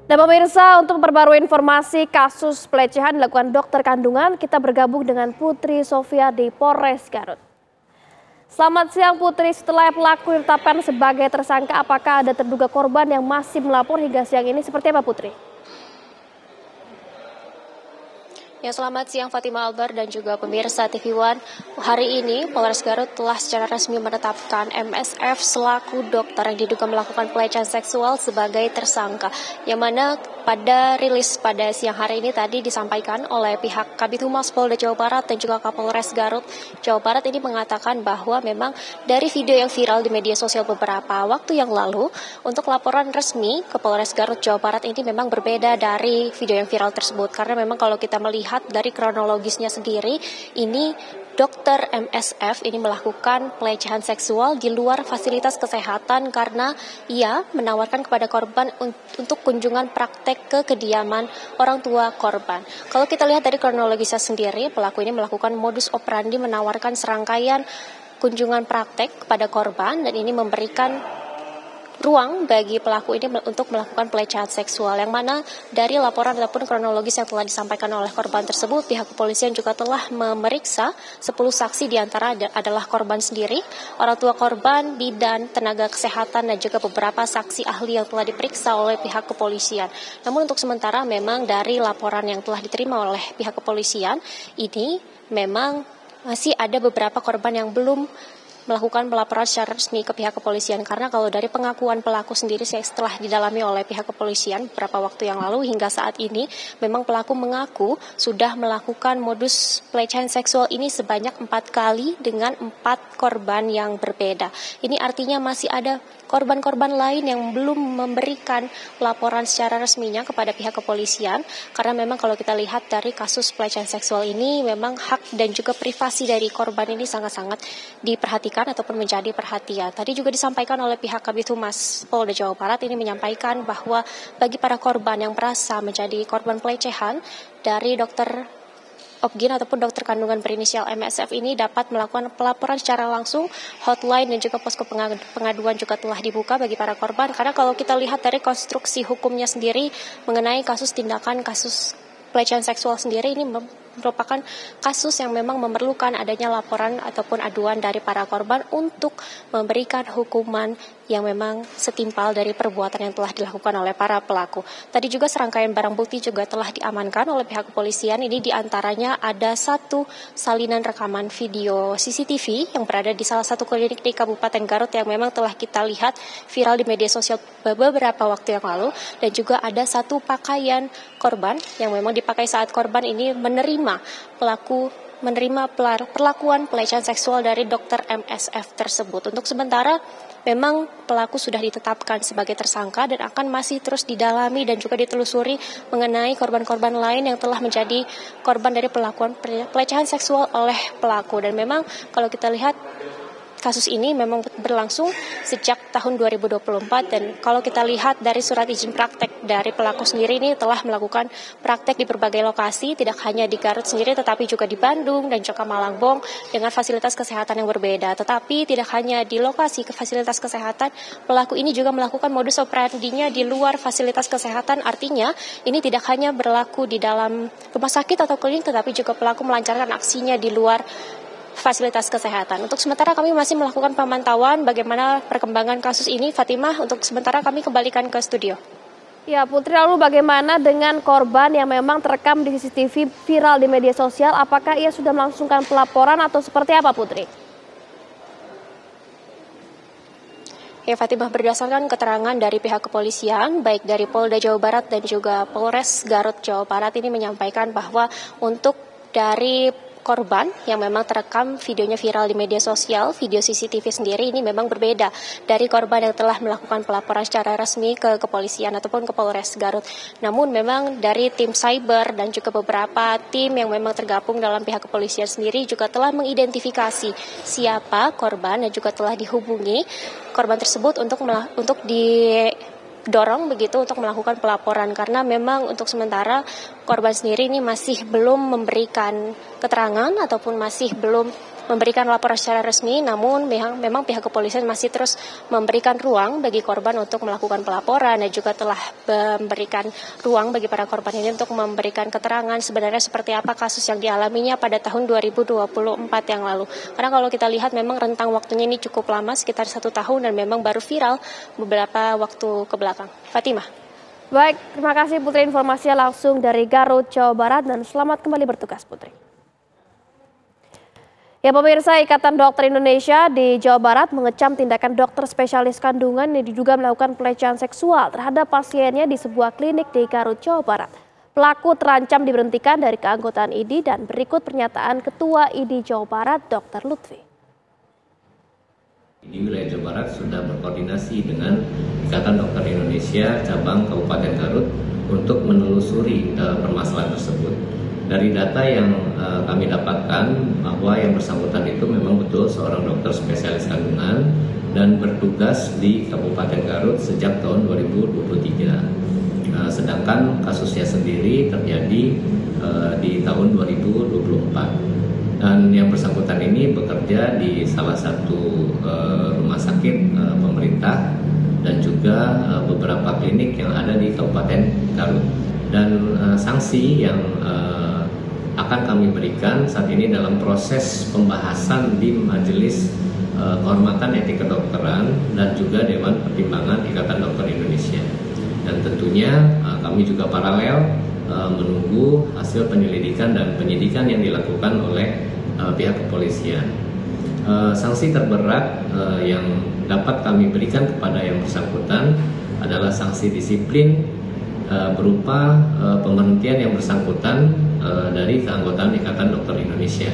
Dan pemirsa, untuk memperbarui informasi kasus pelecehan dilakukan dokter kandungan, kita bergabung dengan Putri Sofia di Polres Garut. Selamat siang Putri, setelah pelaku ditetapkan sebagai tersangka, apakah ada terduga korban yang masih melapor hingga siang ini? Seperti apa Putri? Ya, selamat siang Fatima Albar dan juga pemirsa TV One. Hari ini Polres Garut telah secara resmi menetapkan MSF selaku dokter yang diduga melakukan pelecehan seksual sebagai tersangka. Yang mana pada rilis pada siang hari ini tadi disampaikan oleh pihak Kabid Humas Polda Jawa Barat dan juga Kapolres Garut Jawa Barat ini mengatakan bahwa memang dari video yang viral di media sosial beberapa waktu yang lalu, untuk laporan resmi ke Polres Garut Jawa Barat ini memang berbeda dari video yang viral tersebut. Karena memang kalau kita melihat dari kronologisnya sendiri, ini dokter MSF ini melakukan pelecehan seksual di luar fasilitas kesehatan karena ia menawarkan kepada korban untuk kunjungan praktek ke kediaman orang tua korban. Kalau kita lihat dari kronologisnya sendiri, pelaku ini melakukan modus operandi menawarkan serangkaian kunjungan praktek kepada korban dan ini memberikan ruang bagi pelaku ini untuk melakukan pelecehan seksual, yang mana dari laporan ataupun kronologis yang telah disampaikan oleh korban tersebut, pihak kepolisian juga telah memeriksa 10 saksi, diantara adalah korban sendiri, orang tua korban, bidan, tenaga kesehatan, dan juga beberapa saksi ahli yang telah diperiksa oleh pihak kepolisian. Namun untuk sementara memang dari laporan yang telah diterima oleh pihak kepolisian ini memang masih ada beberapa korban yang belum melakukan pelaporan secara resmi ke pihak kepolisian, karena kalau dari pengakuan pelaku sendiri setelah didalami oleh pihak kepolisian beberapa waktu yang lalu hingga saat ini, memang pelaku mengaku sudah melakukan modus pelecehan seksual ini sebanyak 4 kali dengan 4 korban yang berbeda. Ini artinya masih ada korban-korban lain yang belum memberikan laporan secara resminya kepada pihak kepolisian, karena memang kalau kita lihat dari kasus pelecehan seksual ini memang hak dan juga privasi dari korban ini sangat-sangat diperhatikan ataupun menjadi perhatian. Tadi juga disampaikan oleh pihak Kabid Humas Polda Jawa Barat ini menyampaikan bahwa bagi para korban yang merasa menjadi korban pelecehan dari dokter Opgin ataupun dokter kandungan berinisial MSF ini dapat melakukan pelaporan secara langsung. Hotline dan juga posko pengaduan juga telah dibuka bagi para korban, karena kalau kita lihat dari konstruksi hukumnya sendiri mengenai kasus pelecehan seksual sendiri, ini merupakan kasus yang memang memerlukan adanya laporan ataupun aduan dari para korban untuk memberikan hukuman yang memang setimpal dari perbuatan yang telah dilakukan oleh para pelaku. Tadi juga serangkaian barang bukti juga telah diamankan oleh pihak kepolisian. Ini diantaranya ada satu salinan rekaman video CCTV yang berada di salah satu klinik di Kabupaten Garut yang memang telah kita lihat viral di media sosial beberapa waktu yang lalu, dan juga ada satu pakaian korban yang memang dipakai saat korban ini menerima perlakuan pelecehan seksual dari dokter MSF tersebut. Untuk sementara memang pelaku sudah ditetapkan sebagai tersangka dan akan masih terus didalami dan juga ditelusuri mengenai korban-korban lain yang telah menjadi korban dari pelecehan seksual oleh pelaku. Dan memang kalau kita lihat kasus ini memang berlangsung sejak tahun 2024, dan kalau kita lihat dari surat izin praktek dari pelaku sendiri ini telah melakukan praktek di berbagai lokasi, tidak hanya di Garut sendiri tetapi juga di Bandung dan juga Malangbong dengan fasilitas kesehatan yang berbeda. Tetapi tidak hanya di lokasi fasilitas kesehatan, pelaku ini juga melakukan modus operandinya di luar fasilitas kesehatan. Artinya ini tidak hanya berlaku di dalam rumah sakit atau klinik, tetapi juga pelaku melancarkan aksinya di luar fasilitas kesehatan. Untuk sementara kami masih melakukan pemantauan bagaimana perkembangan kasus ini. Fatimah, untuk sementara kami kembalikan ke studio. Ya Putri, lalu bagaimana dengan korban yang memang terekam di CCTV viral di media sosial? Apakah ia sudah melangsungkan pelaporan atau seperti apa Putri? Ya Fatimah, berdasarkan keterangan dari pihak kepolisian, baik dari Polda Jawa Barat dan juga Polres Garut Jawa Barat ini menyampaikan bahwa untuk dari korban yang memang terekam videonya viral di media sosial, video CCTV sendiri ini memang berbeda dari korban yang telah melakukan pelaporan secara resmi ke kepolisian ataupun ke Polres Garut. Namun memang dari tim cyber dan juga beberapa tim yang memang tergabung dalam pihak kepolisian sendiri juga telah mengidentifikasi siapa korban dan juga telah dihubungi korban tersebut untuk dorong begitu untuk melakukan pelaporan, karena memang untuk sementara korban sendiri ini masih belum memberikan keterangan ataupun masih belum memberikan laporan secara resmi, namun memang pihak kepolisian masih terus memberikan ruang bagi korban untuk melakukan pelaporan dan juga telah memberikan ruang bagi para korban ini untuk memberikan keterangan sebenarnya seperti apa kasus yang dialaminya pada tahun 2024 yang lalu. Karena kalau kita lihat memang rentang waktunya ini cukup lama, sekitar 1 tahun, dan memang baru viral beberapa waktu ke belakang. Fatimah. Baik, terima kasih Putri informasinya langsung dari Garut, Jawa Barat, dan selamat kembali bertugas Putri. Ya pemirsa, Ikatan Dokter Indonesia di Jawa Barat mengecam tindakan dokter spesialis kandungan yang diduga melakukan pelecehan seksual terhadap pasiennya di sebuah klinik di Garut, Jawa Barat. Pelaku terancam diberhentikan dari keanggotaan IDI dan berikut pernyataan Ketua IDI Jawa Barat, Dr. Lutfi. Di wilayah Jawa Barat sudah berkoordinasi dengan Ikatan Dokter Indonesia cabang Kabupaten Garut untuk menelusuri permasalahan tersebut. Dari data yang kami dapatkan bahwa yang bersangkutan itu memang betul seorang dokter spesialis kandungan dan bertugas di Kabupaten Garut sejak tahun 2023. Sedangkan kasusnya sendiri terjadi di tahun 2024. Dan yang bersangkutan ini bekerja di salah satu rumah sakit pemerintah dan juga beberapa klinik yang ada di Kabupaten Garut. Dan sanksi yang akan kami berikan saat ini dalam proses pembahasan di Majelis Kehormatan Etik Kedokteran dan juga Dewan Pertimbangan Ikatan Dokter Indonesia. Dan tentunya kami juga paralel menunggu hasil penyelidikan dan penyidikan yang dilakukan oleh pihak kepolisian. Sanksi terberat yang dapat kami berikan kepada yang bersangkutan adalah sanksi disiplin berupa pemberhentian yang bersangkutan dari keanggotaan Ikatan Dokter Indonesia.